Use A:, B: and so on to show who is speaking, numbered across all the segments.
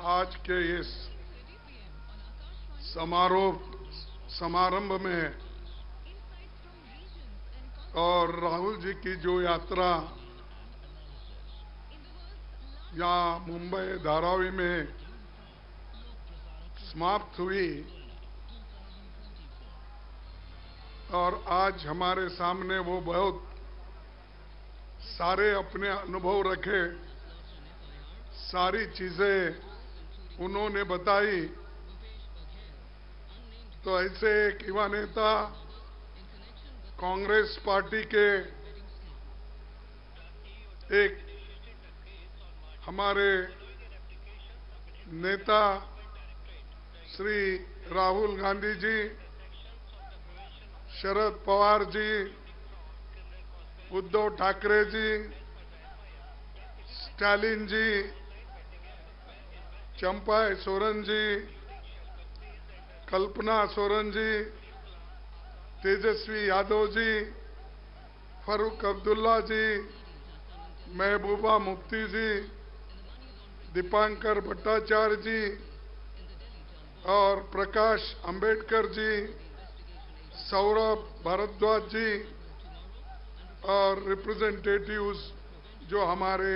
A: आज के इस समारंभ में और राहुल जी की जो यात्रा यहाँ मुंबई धारावी में समाप्त हुई और आज हमारे सामने वो बहुत सारे अपने अनुभव रखे, सारी चीजें उन्होंने बताई। तो ऐसे एक युवा नेता, कांग्रेस पार्टी के एक हमारे नेता श्री राहुल गांधी जी, शरद पवार जी, उद्धव ठाकरे जी, स्टालिन जी, चंपा सोरेन जी, कल्पना सोरेन जी, तेजस्वी यादव जी, फारूक अब्दुल्ला जी, महबूबा मुफ्ती जी, दीपांकर भट्टाचार्य जी और प्रकाश अंबेडकर जी, सौरभ भारद्वाज जी और रिप्रेजेंटेटिव्स जो हमारे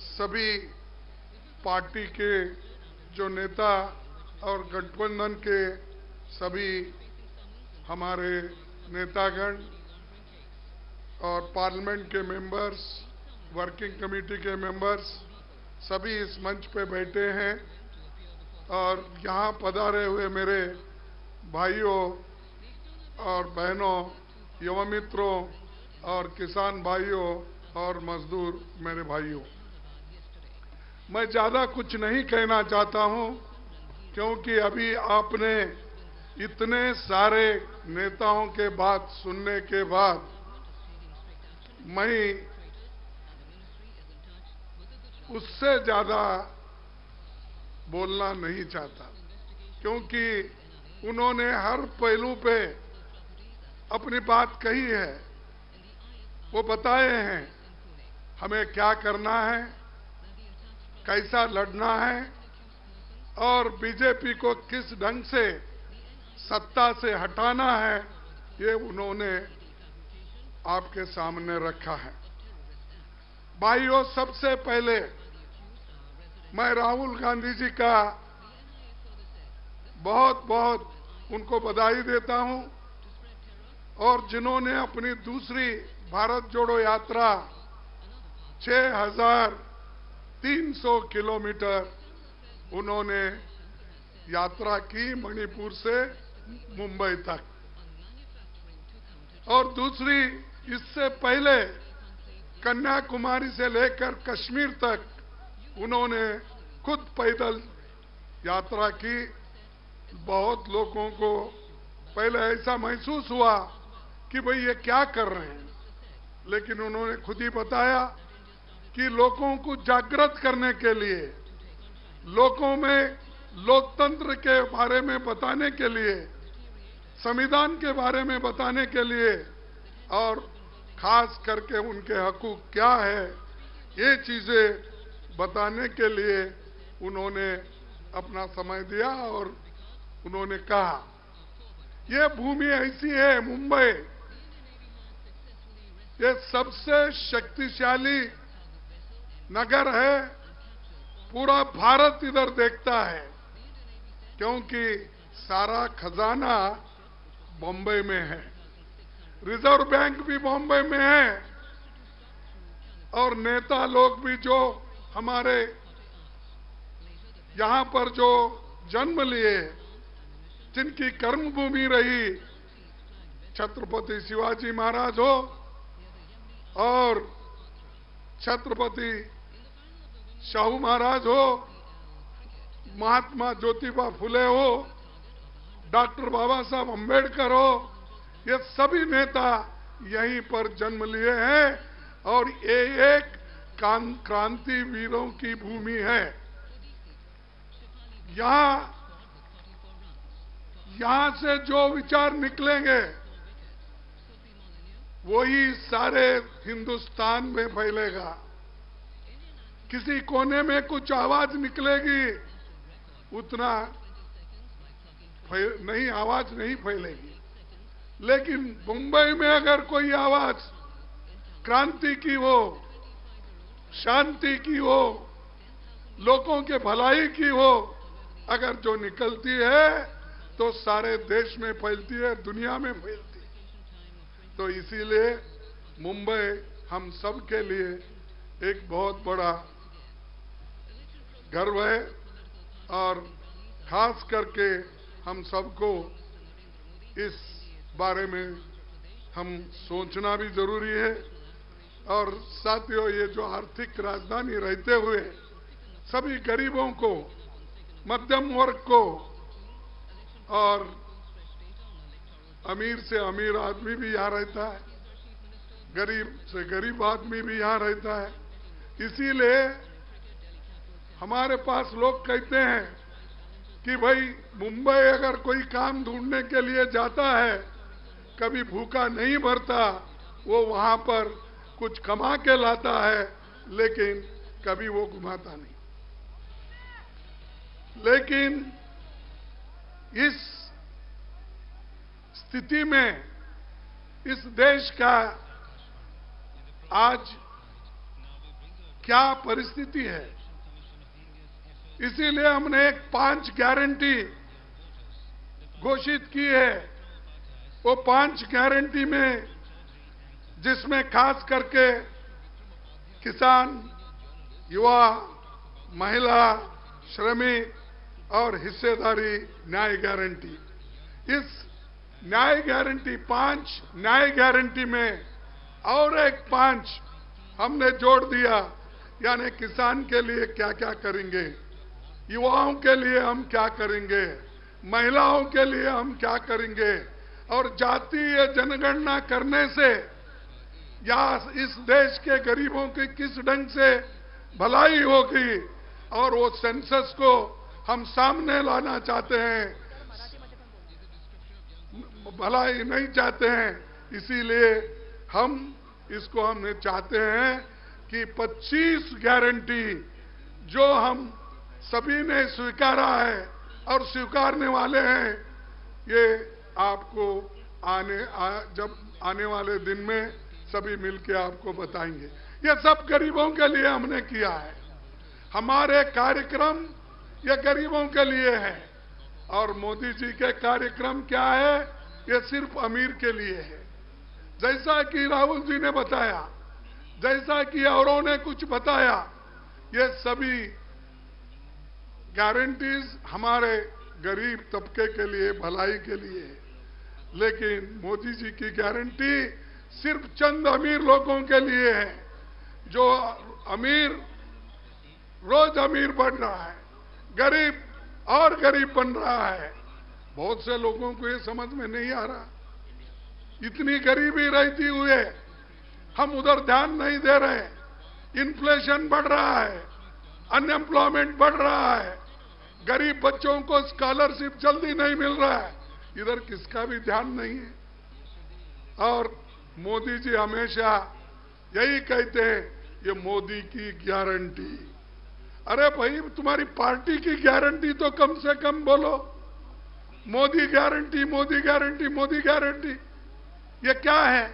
A: सभी पार्टी के जो नेता और गठबंधन के सभी हमारे नेतागण और पार्लियामेंट के मेंबर्स, वर्किंग कमेटी के मेंबर्स सभी इस मंच पे बैठे हैं और यहाँ पधारे हुए मेरे भाइयों और बहनों, युवा मित्रों और किसान भाइयों और मजदूर मेरे भाइयों, मैं ज्यादा कुछ नहीं कहना चाहता हूं क्योंकि अभी आपने इतने सारे नेताओं के बात सुनने के बाद मैं उससे ज्यादा बोलना नहीं चाहता, क्योंकि उन्होंने हर पहलू पे अपनी बात कही है। वो बताए हैं हमें क्या करना है, कैसा लड़ना है और बीजेपी को किस ढंग से सत्ता से हटाना है, ये उन्होंने आपके सामने रखा है। भाइयों, सबसे पहले मैं राहुल गांधी जी का बहुत बहुत उनको बधाई देता हूं और जिन्होंने अपनी दूसरी भारत जोड़ो यात्रा 6,300 किलोमीटर उन्होंने यात्रा की मणिपुर से मुंबई तक, और दूसरी इससे पहले कन्याकुमारी से लेकर कश्मीर तक उन्होंने खुद पैदल यात्रा की। बहुत लोगों को पहले ऐसा महसूस हुआ कि भाई ये क्या कर रहे हैं, लेकिन उन्होंने खुद ही बताया कि लोगों को जागृत करने के लिए, लोगों में लोकतंत्र के बारे में बताने के लिए, संविधान के बारे में बताने के लिए और खास करके उनके हकूक क्या है, ये चीजें बताने के लिए उन्होंने अपना समय दिया और उन्होंने कहा ये भूमि ऐसी है, मुंबई ये सबसे शक्तिशाली नगर है, पूरा भारत इधर देखता है क्योंकि सारा खजाना बॉम्बे में है, रिजर्व बैंक भी बॉम्बे में है और नेता लोग भी जो हमारे यहाँ पर जो जन्म लिए, जिनकी कर्मभूमि रही, छत्रपति शिवाजी महाराज हो और छत्रपति शाहू महाराज हो, महात्मा ज्योतिबा फुले हो, डॉक्टर बाबा साहब अम्बेडकर हो, ये सभी नेता यहीं पर जन्म लिए हैं और ये एक क्रांति वीरों की भूमि है। यहां से जो विचार निकलेंगे वही सारे हिंदुस्तान में फैलेगा। किसी कोने में कुछ आवाज निकलेगी, उतना नहीं, आवाज नहीं फैलेगी। लेकिन मुंबई में अगर कोई आवाज क्रांति की हो, शांति की हो, लोगों के भलाई की हो, अगर जो निकलती है तो सारे देश में फैलती है, दुनिया में फैलती है। तो इसीलिए मुंबई हम सब के लिए एक बहुत बड़ा गर्व है और खास करके हम सबको इस बारे में हम सोचना भी जरूरी है। और साथियों, ये जो आर्थिक राजधानी रहते हुए सभी गरीबों को, मध्यम वर्ग को और अमीर से अमीर आदमी भी यहाँ रहता है, गरीब से गरीब आदमी भी यहाँ रहता है। इसीलिए हमारे पास लोग कहते हैं कि भाई मुंबई अगर कोई काम ढूंढने के लिए जाता है, कभी भूखा नहीं मरता, वो वहां पर कुछ कमा के लाता है, लेकिन कभी वो घुमाता नहीं। लेकिन इस स्थिति में इस देश का आज क्या परिस्थिति है, इसीलिए हमने एक 5 गारंटी घोषित की है। वो 5 गारंटी में, जिसमें खास करके किसान, युवा, महिला, श्रमिक और हिस्सेदारी न्याय गारंटी, इस न्याय गारंटी 5 न्याय गारंटी में और एक 5 हमने जोड़ दिया। यानी किसान के लिए क्या क्या करेंगे, युवाओं के लिए हम क्या करेंगे, महिलाओं के लिए हम क्या करेंगे, और जातीय जनगणना करने से या इस देश के गरीबों की किस ढंग से भलाई होगी, और वो सेंसस को हम सामने लाना चाहते हैं, भलाई नहीं चाहते हैं। इसीलिए हम इसको हमने चाहते हैं कि 25 गारंटी जो हम सभी ने स्वीकारा है और स्वीकारने वाले हैं, ये आपको जब आने वाले दिन में सभी मिलके आपको बताएंगे। ये सब गरीबों के लिए हमने किया है। हमारे कार्यक्रम ये गरीबों के लिए है, और मोदी जी के कार्यक्रम क्या है, ये सिर्फ अमीर के लिए है। जैसा कि राहुल जी ने बताया, जैसा कि औरों ने कुछ बताया, ये सभी गारंटीज हमारे गरीब तबके के लिए, भलाई के लिए है। लेकिन मोदी जी की गारंटी सिर्फ चंद अमीर लोगों के लिए है। जो अमीर रोज अमीर बन रहा है, गरीब और गरीब बन रहा है। बहुत से लोगों को ये समझ में नहीं आ रहा, इतनी गरीबी रहती हुए हम उधर ध्यान नहीं दे रहे। इन्फ्लेशन बढ़ रहा है, अनएम्प्लॉयमेंट बढ़ रहा है, गरीब बच्चों को स्कॉलरशिप जल्दी नहीं मिल रहा है, इधर किसका भी ध्यान नहीं है। और मोदी जी हमेशा यही कहते हैं, ये मोदी की गारंटी। अरे भाई, तुम्हारी पार्टी की गारंटी तो कम से कम बोलो। Modi guarantee, Modi guarantee, Modi guarantee, ये क्या है?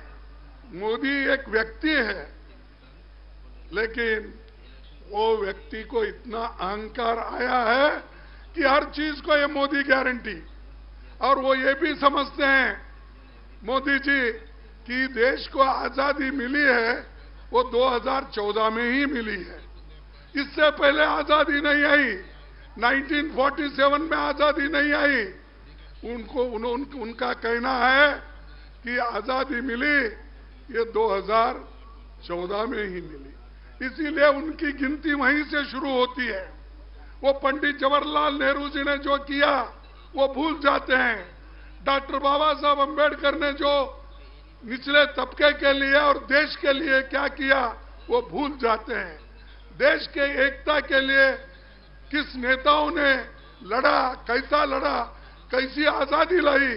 A: मोदी एक व्यक्ति है, लेकिन वो व्यक्ति को इतना अहंकार आया है कि हर चीज को ये मोदी गारंटी। और वो ये भी समझते हैं मोदी जी कि देश को आजादी मिली है वो 2014 में ही मिली है, इससे पहले आजादी नहीं आई, 1947 में आजादी नहीं आई। उनका कहना है कि आजादी मिली ये 2014 में ही मिली, इसीलिए उनकी गिनती वहीं से शुरू होती है। वो पंडित जवाहरलाल नेहरू जी ने जो किया वो भूल जाते हैं। डॉक्टर बाबा साहब अम्बेडकर ने जो निचले तबके के लिए और देश के लिए क्या किया वो भूल जाते हैं। देश के एकता के लिए किस नेताओं ने लड़ा, कैसा लड़ा, कैसी आजादी लाई,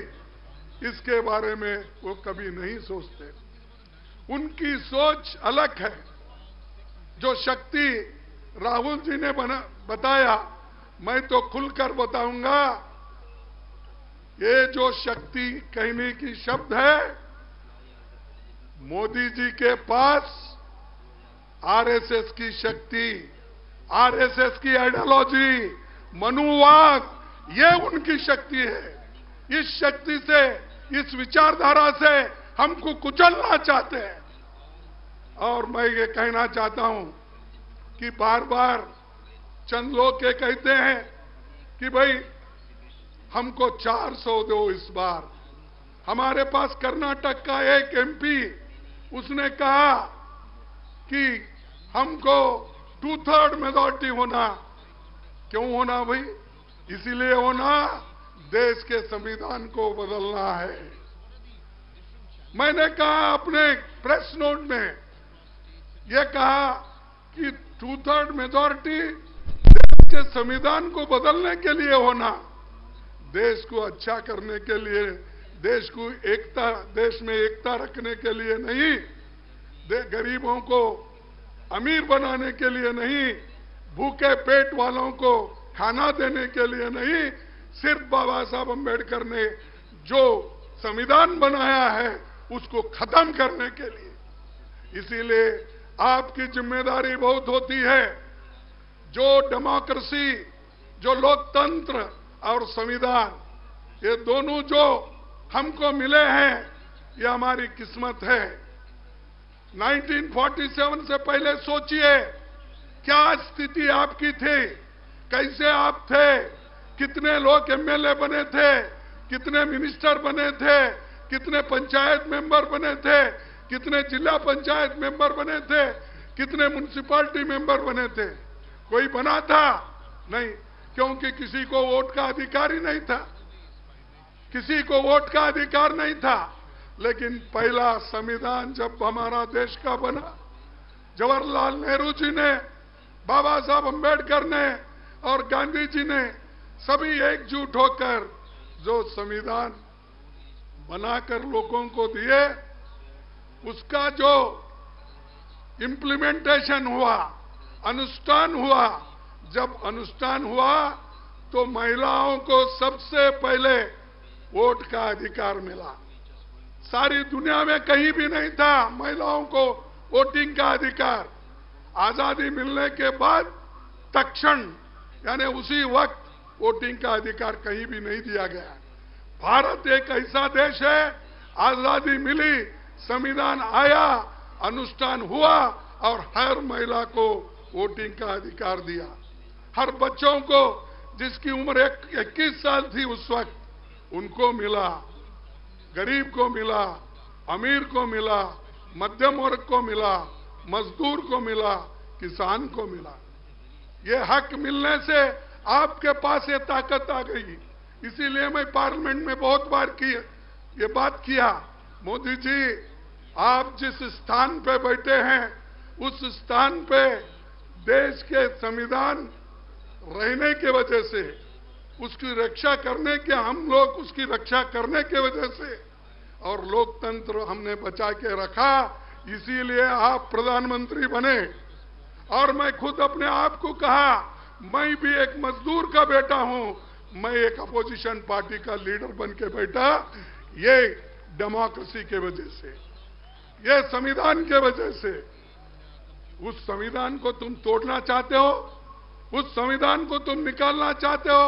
A: इसके बारे में वो कभी नहीं सोचते। उनकी सोच अलग है। जो शक्ति राहुल जी ने बताया, मैं तो खुलकर बताऊंगा, ये जो शक्ति कहने की शब्द है, मोदी जी के पास आरएसएस की शक्ति, आरएसएस की आइडियोलॉजी, मनुवाद, ये उनकी शक्ति है। इस शक्ति से, इस विचारधारा से हमको कुचलना चाहते हैं। और मैं ये कहना चाहता हूं कि बार बार चंद लोग ये कहते हैं कि भाई हमको 400 दो इस बार। हमारे पास कर्नाटक का एक एमपी, उसने कहा कि हमको 2/3 मेजॉरिटी होना। क्यों होना भाई? इसीलिए होना, देश के संविधान को बदलना है। मैंने कहा अपने प्रेस नोट में, यह कहा कि 2/3 मेजॉरिटी देश के संविधान को बदलने के लिए होना, देश को अच्छा करने के लिए, देश को एकता, देश में एकता रखने के लिए नहीं, गरीबों को अमीर बनाने के लिए नहीं, भूखे पेट वालों को खाना देने के लिए नहीं, सिर्फ बाबा साहब अम्बेडकर ने जो संविधान बनाया है उसको खत्म करने के लिए। इसीलिए आपकी जिम्मेदारी बहुत होती है। जो डेमोक्रेसी, जो लोकतंत्र और संविधान, ये दोनों जो हमको मिले हैं, ये हमारी किस्मत है। 1947 से पहले सोचिए क्या स्थिति आपकी थी, कैसे आप थे, कितने लोग एमएलए बने थे, कितने मिनिस्टर बने थे, कितने पंचायत मेंबर बने थे, कितने जिला पंचायत मेंबर बने थे, कितने म्युनिसिपैलिटी मेंबर बने थे? कोई बना था? नहीं, क्योंकि किसी को वोट का अधिकार ही नहीं था, किसी को वोट का अधिकार नहीं था। लेकिन पहला संविधान जब हमारा देश का बना, जवाहरलाल नेहरू जी ने, बाबा साहब अम्बेडकर ने और गांधी जी ने सभी एकजुट होकर जो संविधान बनाकर लोगों को दिए, उसका जो इम्प्लीमेंटेशन हुआ, अनुष्ठान हुआ, जब अनुष्ठान हुआ तो महिलाओं को सबसे पहले वोट का अधिकार मिला। सारी दुनिया में कहीं भी नहीं था महिलाओं को वोटिंग का अधिकार। आजादी मिलने के बाद तत्क्षण, यानी उसी वक्त, वोटिंग का अधिकार कहीं भी नहीं दिया गया। भारत एक ऐसा देश है, आजादी मिली, संविधान आया, अनुष्ठान हुआ और हर महिला को वोटिंग का अधिकार दिया। हर बच्चों को, जिसकी उम्र 21 साल थी उस वक्त, उनको मिला, गरीब को मिला, अमीर को मिला, मध्यम वर्ग को मिला, मजदूर को मिला, किसान को मिला। ये हक मिलने से आपके पास ये ताकत आ गई। इसीलिए मैं पार्लियामेंट में बहुत बार ये बात किया, मोदी जी आप जिस स्थान पे बैठे हैं, उस स्थान पे देश के संविधान रहने के वजह से, उसकी रक्षा करने के, हम लोग उसकी रक्षा करने के वजह से, और लोकतंत्र हमने बचा के रखा, इसीलिए आप प्रधानमंत्री बने। और मैं खुद अपने आप को कहा, मैं भी एक मजदूर का बेटा हूं, मैं एक अपोजिशन पार्टी का लीडर बन के बैठा, ये डेमोक्रेसी के वजह से, ये संविधान के वजह से। उस संविधान को तुम तोड़ना चाहते हो, उस संविधान को तुम निकालना चाहते हो,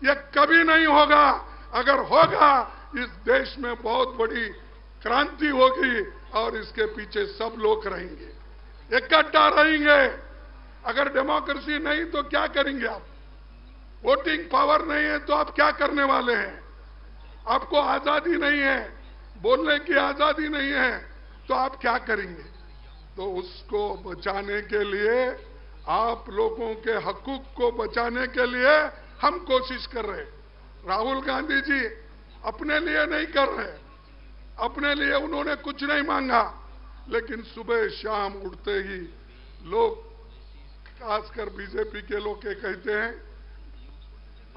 A: यह कभी नहीं होगा। अगर होगा, इस देश में बहुत बड़ी क्रांति होगी और इसके पीछे सब लोग रहेंगे, इकट्ठा रहेंगे। अगर डेमोक्रेसी नहीं तो क्या करेंगे आप? वोटिंग पावर नहीं है तो आप क्या करने वाले हैं? आपको आजादी नहीं है, बोलने की आजादी नहीं है, तो आप क्या करेंगे? तो उसको बचाने के लिए, आप लोगों के हकूक को बचाने के लिए हम कोशिश कर रहे हैं। राहुल गांधी जी अपने लिए नहीं कर रहे, अपने लिए उन्होंने कुछ नहीं मांगा, लेकिन सुबह शाम उठते ही लोग, खासकर बीजेपी के लोग ये कहते हैं,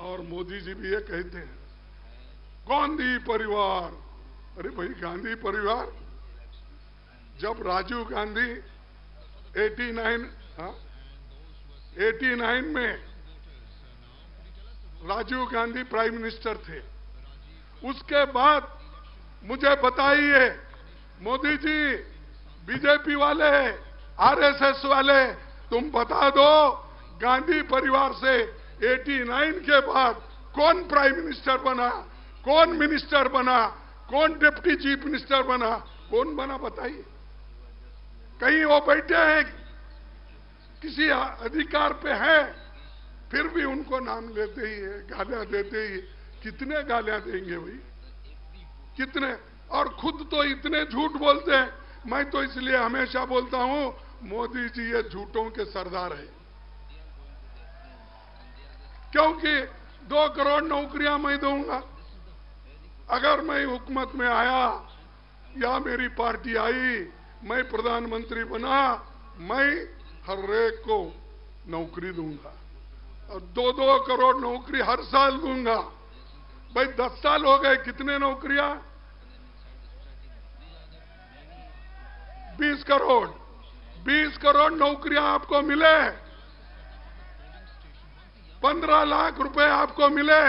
A: और मोदी जी भी ये कहते हैं, गांधी परिवार। अरे भाई, गांधी परिवार, जब राजीव गांधी 89 में राजीव गांधी प्राइम मिनिस्टर थे। उसके बाद मुझे बताइए, मोदी जी, बीजेपी वाले, आरएसएस वाले, तुम बता दो, गांधी परिवार से 89 के बाद कौन प्राइम मिनिस्टर बना, कौन मिनिस्टर बना, कौन डिप्टी चीफ मिनिस्टर बना, कौन बना बताइए। कहीं वो बैठे हैं, किसी अधिकार पे है, फिर भी उनको नाम लेते ही है, गालियां देते ही। कितने गालियां देंगे भाई, कितने? और खुद तो इतने झूठ बोलते हैं। मैं तो इसलिए हमेशा बोलता हूं, मोदी जी ये झूठों के सरदार है। क्योंकि 2 करोड़ नौकरियां मैं दूंगा। अगर मैं हुकूमत में आया या मेरी पार्टी आई, मैं प्रधानमंत्री बना, मैं हर एक को नौकरी दूंगा और 2-2 करोड़ नौकरी हर साल दूंगा। भाई 10 साल हो गए, कितने नौकरियां? 20 करोड़। 20 करोड़ नौकरियां आपको मिले, 15 लाख रुपए आपको मिले,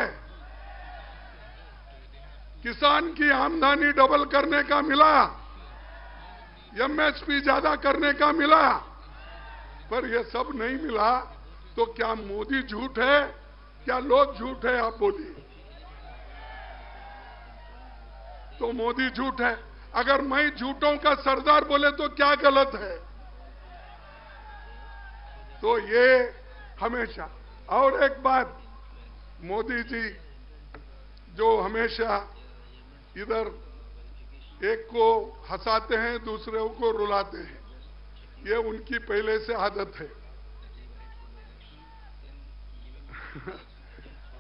A: किसान की आमदनी डबल करने का मिला, एमएसपी ज्यादा करने का मिला। पर यह सब नहीं मिला तो क्या मोदी झूठ है? क्या लोग झूठ है? आप बोलिए। तो मोदी झूठ है। अगर मैं झूठों का सरदार बोले तो क्या गलत है? तो ये हमेशा। और एक बात, मोदी जी जो हमेशा इधर एक को हंसाते हैं, दूसरे को रुलाते हैं, ये उनकी पहले से आदत है।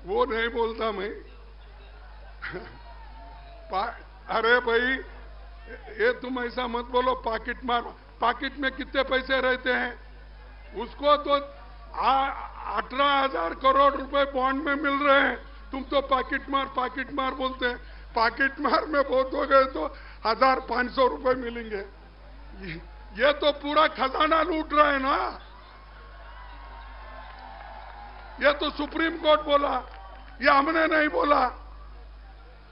A: वो नहीं बोलता मैं। अरे भाई, ये तुम ऐसा मत बोलो, पॉकेट मार। पॉकेट में कितने पैसे रहते हैं? उसको तो 18,000 करोड़ रुपए बॉन्ड में मिल रहे हैं। तुम तो पॉकेट मार बोलते हैं। पॉकेट मार में बहुत हो गए तो 1,500 रुपए मिलेंगे। ये तो पूरा खजाना लूट रहा है ना। ये तो सुप्रीम कोर्ट बोला, ये हमने नहीं बोला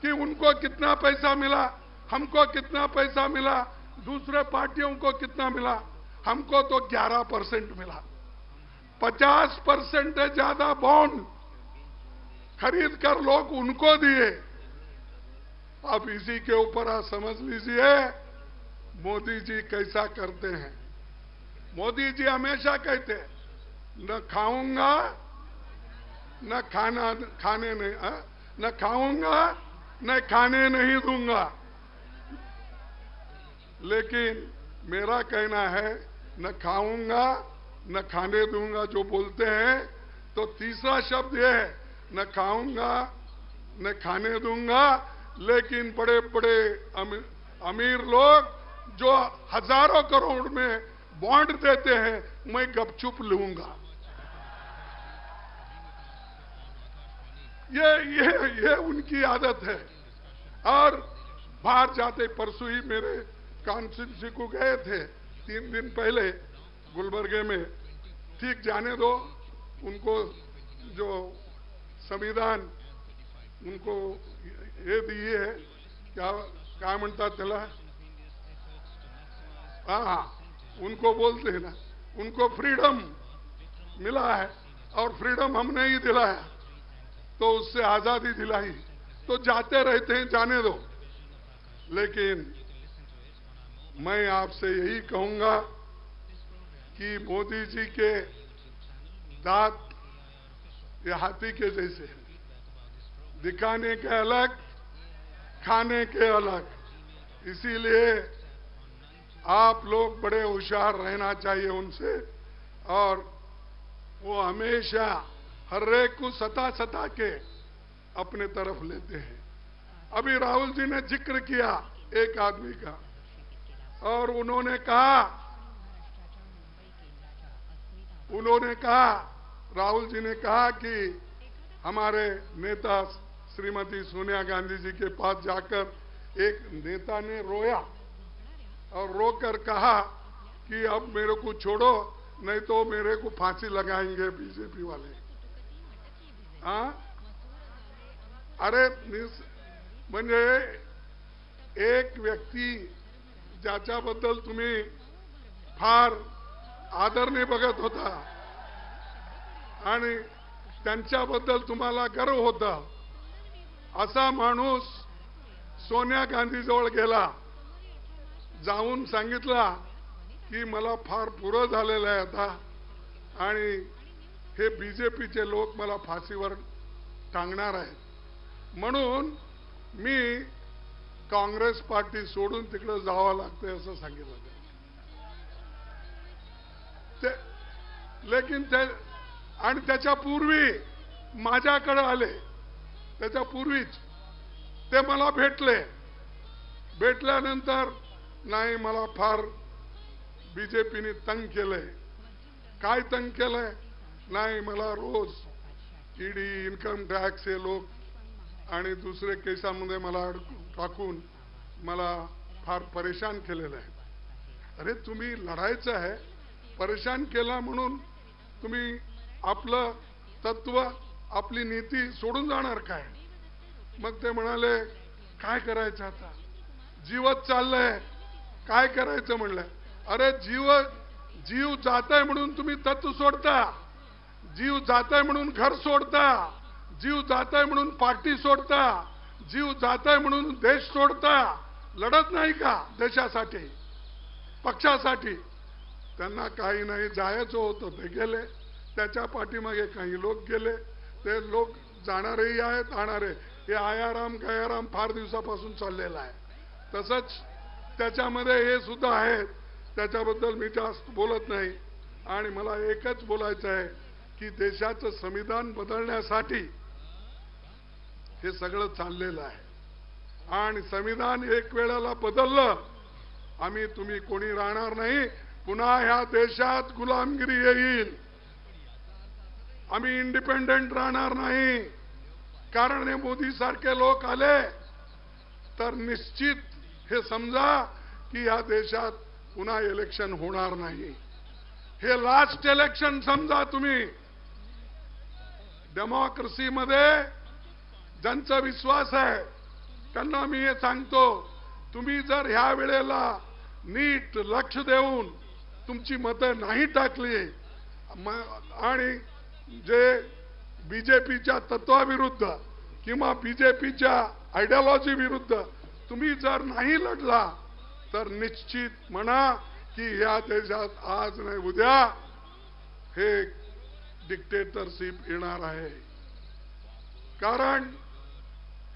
A: कि उनको कितना पैसा मिला, हमको कितना पैसा मिला, दूसरे पार्टियों को कितना मिला। हमको तो 11% मिला। 50% ज्यादा बॉन्ड खरीद कर लोग उनको दिए। अब इसी के ऊपर आप समझ लीजिए मोदी जी कैसा करते हैं। मोदी जी हमेशा कहते हैं, न खाऊंगा न खाने नहीं, न खाऊंगा न खाने नहीं दूंगा। लेकिन मेरा कहना है, न खाऊंगा न खाने दूंगा जो बोलते हैं, तो तीसरा शब्द यह है, न खाऊंगा न खाने दूंगा। लेकिन बड़े बड़े अमीर लोग जो हजारों करोड़ में बॉन्ड देते हैं, मैं गपचुप लूंगा। ये उनकी आदत है। और बाहर जाते, परसों ही मेरे कॉन्स्टिट्यूंसी को गए थे, 3 दिन पहले गुलबर्गे में। ठीक, जाने दो, उनको जो संविधान उनको ये दिए है, क्या म्हणता चला, हाँ, उनको बोलते हैं ना, उनको फ्रीडम मिला है और फ्रीडम हमने ही दिलाया, तो उससे आजादी दिलाई। तो जाते रहते हैं, जाने दो। लेकिन मैं आपसे यही कहूंगा कि मोदी जी के दांत ये हाथी के जैसे हैं, दिखाने के अलग, खाने के अलग। इसीलिए आप लोग बड़े होशियार रहना चाहिए उनसे। और वो हमेशा हर एक को सता के अपने तरफ लेते हैं। अभी राहुल जी ने जिक्र किया एक आदमी का, और उन्होंने कहा, राहुल जी ने कहा कि हमारे नेता श्रीमती सोनिया गांधी जी के पास जाकर एक नेता ने रोया और रोकर कहा कि अब मेरे को छोड़ो, नहीं तो मेरे को फांसी लगाएंगे बीजेपी वाले। हाँ, अरे म्हणजे एक व्यक्ती ज्याच्याबद्दल तुम्ही फार आदरने बघत होता आणि त्यांच्याबद्दल तुम्हाला गर्व होता, असा माणूस सोनिया गांधीजवळ गेला, जाऊन सांगितला की मला फार पुरं झालेलं आहे आता आणि हे बीजेपीचे लोक मला फाशीवर टांगणार आहेत, म्हणून मी काँग्रेस पार्टी सोडून तिकडे जावं लागतंय असं सांगितलं ते। लेकिन ते आणि त्याच्यापूर्वी माझ्याकडे आले, त्याच्यापूर्वीच ते मला भेटले, भेटल्यानंतर नाही मला फार बीजेपीने तंग केलंय। काय तंग केलंय? नाही मला रोज ईडी, इन्कम टॅक्स हे लोक आणि दुसरे केसांमध्ये मला टाकून मला फार परेशान केलेलं आहे। अरे तुम्ही लढायचं आहे, परेशान केला म्हणून तुम्ही आपलं तत्व, आपली नीती सोडून जाणार काय? मग ते म्हणाले काय करायचं आता, जीवच चाललंय, काय करायचं म्हणलं। अरे जीव जाताय म्हणून तुम्ही तत्व सोडता, जीव जाताय म्हणून घर सोडता, जीव जाताय म्हणून पार्टी सोडता, जीव जाताय म्हणून देश सोडता, लढत नाही का देशासाठी, पक्षासाठी? त्यांना काही नाही, जायचं होतं ते गेले, त्याच्या पाठीमागे काही लोक गेले, ते लोक जाणारेही आहेत, आणणारे। हे आयाराम गयाराम फार दिवसापासून चाललेला आहे, तसंच त्याच्यामध्ये हे सुद्धा आहेत, त्याच्याबद्दल मी जास्त बोलत नाही। आणि मला एकच बोलायचं आहे की देशाचं संविधान बदलण्यासाठी हे सगळं चाललेलं आहे आणि संविधान एक वेळेला बदललं, आम्ही तुम्ही कोणी राहणार नाही, पुन्हा ह्या देशात गुलामगिरी येईल, आम्ही इंडिपेंडेंट राहणार नाही। कारण हे मोदी सारखे लोक आले तर निश्चित हे समजा की या देशात पुन्हा इलेक्शन होणार नाही। हे लास्ट इलेक्शन समजा तुम्ही। डेमोक्रेसीमध्ये ज्यांचा विश्वास आहे त्यांना मी हे सांगतो, तुम्ही जर ह्या वेळेला नीट लक्ष देऊन तुमची मतं नाही टाकली आणि जे बीजेपीच्या तत्वाविरुद्ध किंवा बीजेपीच्या आयडियोलॉजी विरुद्ध तुम्ही जर नाही लढला तर निश्चित म्हणा की या देशात आज नाही उद्या हे डिक्टेटरशिप येणार आहे। कारण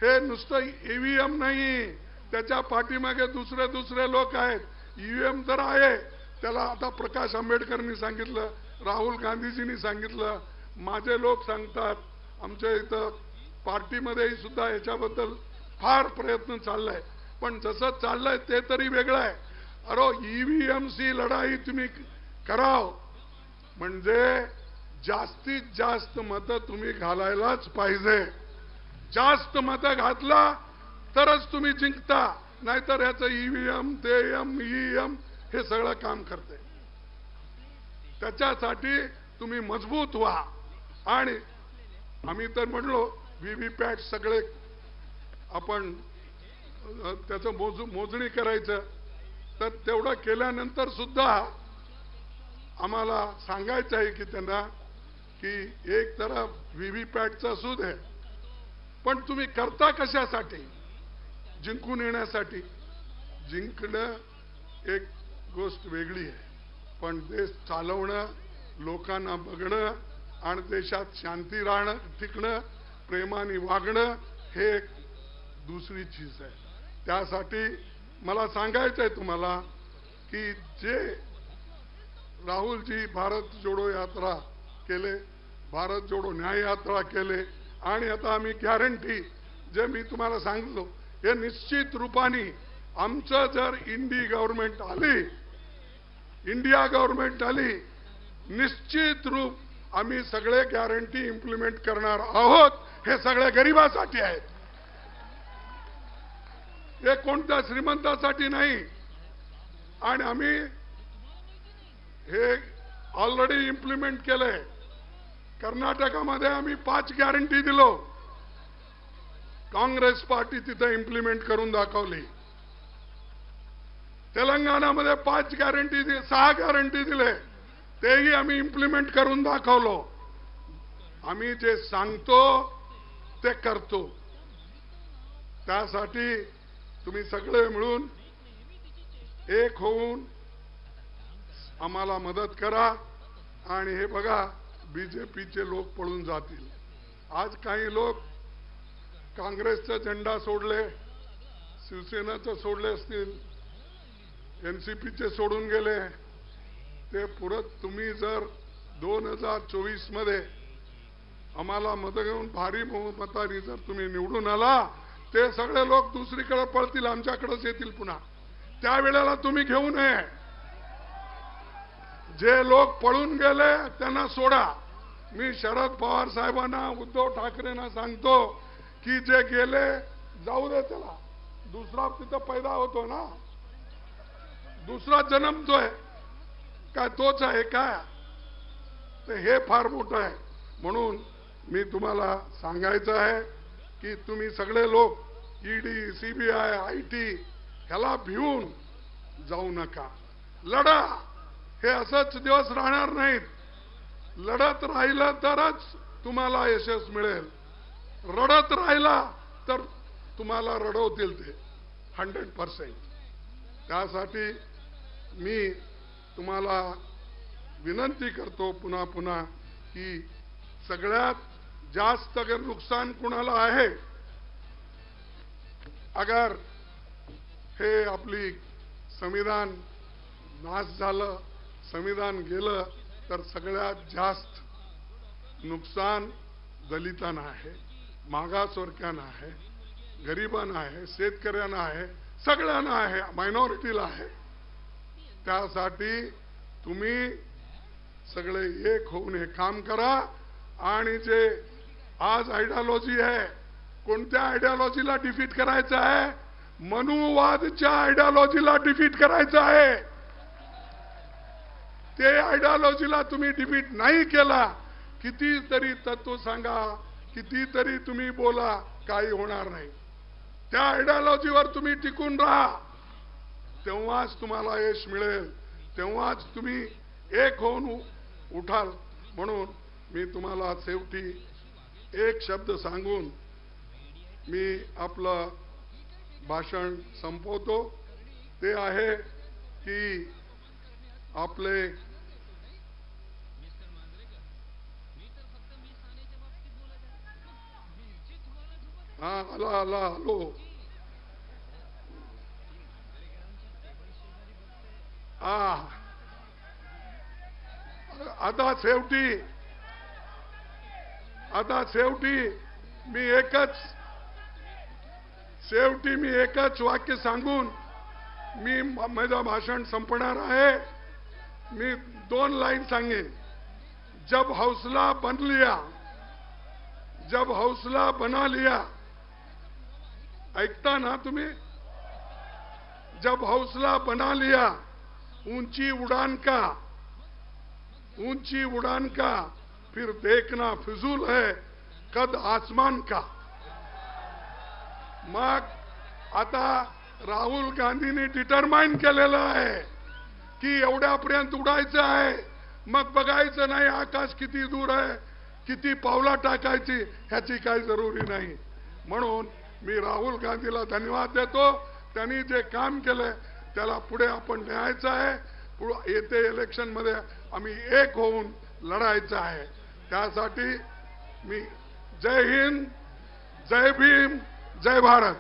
A: हे नुसतं ईव्हीएम नाही, त्याच्या पाठीमागे दुसरे लोक आहेत। ईव्हीएम तर आहे, त्याला आता प्रकाश आंबेडकरांनी सांगितलं, राहुल गांधीजींनी सांगितलं, माझे लोक सांगतात, आमच्या इथं पार्टीमध्येही सुद्धा याच्याबद्दल फार प्रयत्न चाललाय, पण जसं चाललंय ते तरी वेगळं आहे। अरे ईव्हीएमची लढाई तुम्ही कराव म्हणजे जास्तीत जास्त मतं तुम्ही घालायलाच पाहिजे, जास्त मतं घातला तरच तुम्ही जिंकता, नाहीतर याचं ईव्हीएम ते ईएम हे सगळं काम करते। त्याच्यासाठी तुम्ही मजबूत व्हा। आणि आम्ही तर म्हणलो व्हीव्हीपॅट सगळे आपण त्याचं मोजणी करायचं, तर तेवढं केल्यानंतर सुद्धा आम्हाला सांगायचं आहे की त्यांना की एक तरफ व्हीव्हीपॅटचं असू दे, पण तुम्ही करता कशासाठी? जिंकून येण्यासाठी। जिंकणं एक गोष्ट वेगळी आहे, पण देश चालवणं, लोकांना बघणं आणि देशात शांती राहणं, टिकणं, प्रेमाने वागणं हे एक दुसरी चीज आहे। त्यासाठी मला सांगायचं आहे तुम्हाला की जे राहुलजी भारत जोडो यात्रा केले, भारत जोडो न्याय यात्रा केले, आणि आता आम्ही गॅरंटी जे मी तुम्हाला सांगितलं हे निश्चित रूपाने आमचं जर गव्हर्नमेंट आली, इंडिया गव्हर्नमेंट आली, निश्चित रूप आम्ही सगळे गॅरंटी इम्प्लिमेंट करणार आहोत। हे सगळ्या गरिबासाठी आहेत, हे कोणत्या श्रीमंतासाठी नाही। आणि आम्ही हे ऑलरेडी इम्प्लिमेंट केलंय. कर्नाटकामध्ये आम्ही 5 गॅरंटी दिलो. काँग्रेस पार्टी तिथे इम्प्लिमेंट करून दाखवली. तेलंगणामध्ये 6 गॅरंटी दिले, तेही आम्ही इम्प्लिमेंट करून दाखवलो. आम्ही जे सांगतो ते करतो. त्यासाठी तुम्ही सगळे मिळून एक होऊन आम्हाला मदत करा. आणि हे बघा, बीजेपीचे लोक पळून जातील. आज काही लोक काँग्रेसचा झेंडा सोडले, शिवसेनेचं सोडले असतील, एनसीपीचे सोडून गेले. ते पुरत तुम्ही जर 2024 मध्ये आम्हाला मत घेऊन भारी बहुमताने जर तुम्ही निवडून आला, ते सगळे लोक दुसरीकडे पळतील, आमच्याकडेच येतील पुन्हा. त्यावेळेला तुम्ही घेऊ नये. जे लोक पळून गेले त्यांना सोडा. मी शरद पवार साहेबांना, उद्धव ठाकरेंना सांगतो की जे गेले जाऊ दे, त्याला दुसरा तिथं पैदा होतो ना, दुसरा जन्मतोय काय, तोच आहे काय? तर हे फार मोठं आहे. म्हणून मी तुम्हाला सांगायचं आहे की तुम्ही सगळे लोक ईडी, सीबीआय, आयटी ह्याला भिवून जाऊ नका. लढा. हे असंच दिवस राहणार नाहीत. लढत राहिलं तरच तुम्हाला यशस्वी मिळेल. रडत राहिला तर तुम्हाला रडवतील ते 100%. त्यासाठी मी तुम्हाला विनंती करतो पुन्हा पुन्हा की सगळ्यात जास्त अगर नुकसान कुणाला आहे, अगर हे आपली संविधान नाश झालं, संविधान गेलं, तर सगळ्यात जास्त नुकसान दलितांना आहे, मागासवर्गीयांना आहे, गरिबांना आहे, शेतकऱ्यांना आहे, सगळ्यांना आहे, मायनॉरिटीला आहे. त्यासाठी तुम्ही सगळे एक होऊन हे काम करा. आणि जे आज आयडियोलॉजी आहे, कोणत्या आयडियोलॉजीला डिफीट करायचं आहे? मनुवादच्या आयडियोलॉजीला डिफीट करायचं आहे. ते आयडियोलॉजीला तुम्ही डिफीट नाही केला, कितीतरी तत्व सांगा, कितीतरी तुम्ही बोला, काही होणार नाही. त्या आयडियोलॉजीवर तुम्ही टिकून राहा. तेव्हाच तुम्हाला यश मिळेल, तेव्हाच तुम्ही एक होऊन उठाल. म्हणून मी तुम्हाला शेवटी एक शब्द सांगून मी आपलं भाषण संपवतो. ते आहे की आपले हॅलो आता शेवटी मी एकच वाक्य सांगून मी माझं भाषण संपणार आहे. मी 2 लाईन सांगेन. जब हौसला बना लिया, ऐकता ना तुम्ही? जब हौसला बना लिया, ऊंची उड़ान का फिर देखना फिजूल है कद आसमान का. मग आता राहुल गांधींनी डिटरमाइन केलेलं आहे की एवढ्यापर्यंत उडायचं आहे. मग बघायचं नाही आकाश किती दूर आहे, किती पावला टाकायची, ह्याची काही जरुरी नाही. म्हणून मी राहुल गांधीला धन्यवाद देतो. त्यांनी जे काम केलंय त्याला पुढे आपण न्यायचं आहे. येते इलेक्शन मध्ये आम्ही एक होऊन लढायचं आहे. त्यासाठी मी जय हिंद, जय भीम, जय भारत.